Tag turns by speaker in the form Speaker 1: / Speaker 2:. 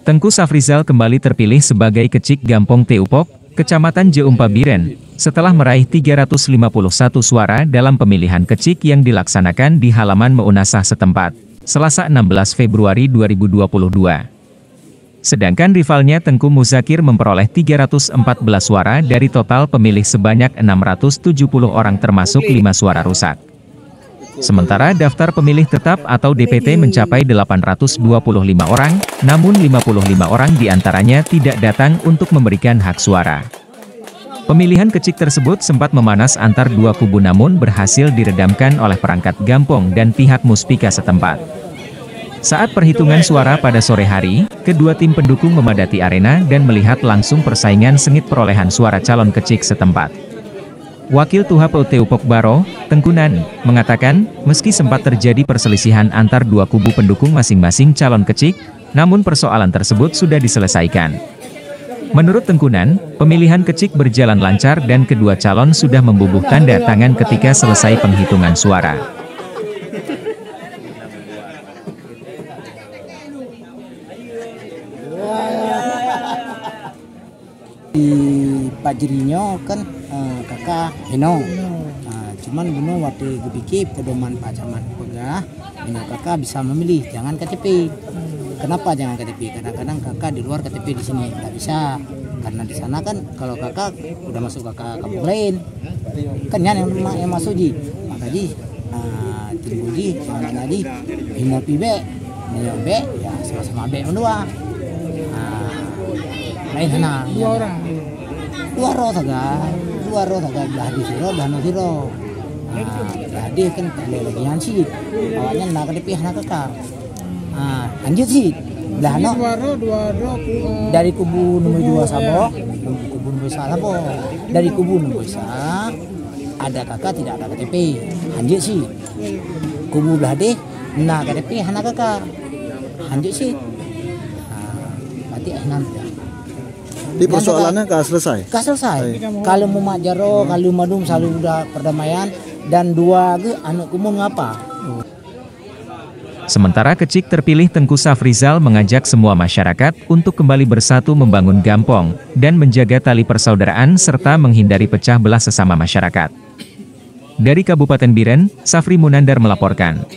Speaker 1: Tengku Safrizal kembali terpilih sebagai Kecik Gampong Teupok, Kecamatan Jeumpa Biren, setelah meraih 351 suara dalam pemilihan kecik yang dilaksanakan di halaman Meunasah setempat, Selasa 16 Februari 2022. Sedangkan rivalnya Tengku Muzakir memperoleh 314 suara dari total pemilih sebanyak 670 orang termasuk 5 suara rusak. Sementara daftar pemilih tetap atau DPT mencapai 825 orang, namun 55 orang diantaranya tidak datang untuk memberikan hak suara. Pemilihan kecik tersebut sempat memanas antar dua kubu namun berhasil diredamkan oleh perangkat Gampong dan pihak Muspika setempat. Saat perhitungan suara pada sore hari, kedua tim pendukung memadati arena dan melihat langsung persaingan sengit perolehan suara calon kecik setempat. Wakil TUHAPU Teupok Baro, Tengkunan, mengatakan, meski sempat terjadi perselisihan antar dua kubu pendukung masing-masing calon kecik, namun persoalan tersebut sudah diselesaikan. Menurut Tengkunan, pemilihan kecik berjalan lancar dan kedua calon sudah membubuh tanda tangan ketika selesai penghitungan suara.
Speaker 2: Di Pajerinyo kan kakak Heno, cuman bunuh waktu gepiki pedoman Pak Camat Pegah, Heno kakak bisa memilih jangan KTP. Kenapa jangan KTP? Kadang-kadang kakak di luar KTP di sini nggak bisa, karena di sana kan kalau kakak udah masuk kakak kampung lain, kan yang masuk ji, maka ji timbul ji jangan tadi Heno pibe, Heno be ya sama-sama be dua. Lain hana dua roh saga belah di siro belah no siro jadi kan legian sih awalnya nak KTP anak kakak lanjut sih belah no dari kubu nomor 2 Sabo kubu nomor 1 Sabo dari kubu nomor 1 ada kakak tidak ada KTP lanjut sih kubu belah deh nak KTP anak kakak lanjut sih berarti nanti
Speaker 3: di persoalannya nggak selesai?
Speaker 2: Nggak selesai. Kalau mau majaro, kalau madum selalu udah perdamaian dan dua ke anak kumun ngapa?
Speaker 1: Sementara kecik terpilih Tengku Safrizal mengajak semua masyarakat untuk kembali bersatu membangun Gampong dan menjaga tali persaudaraan serta menghindari pecah belah sesama masyarakat. Dari Kabupaten Biren, Safri Munandar melaporkan.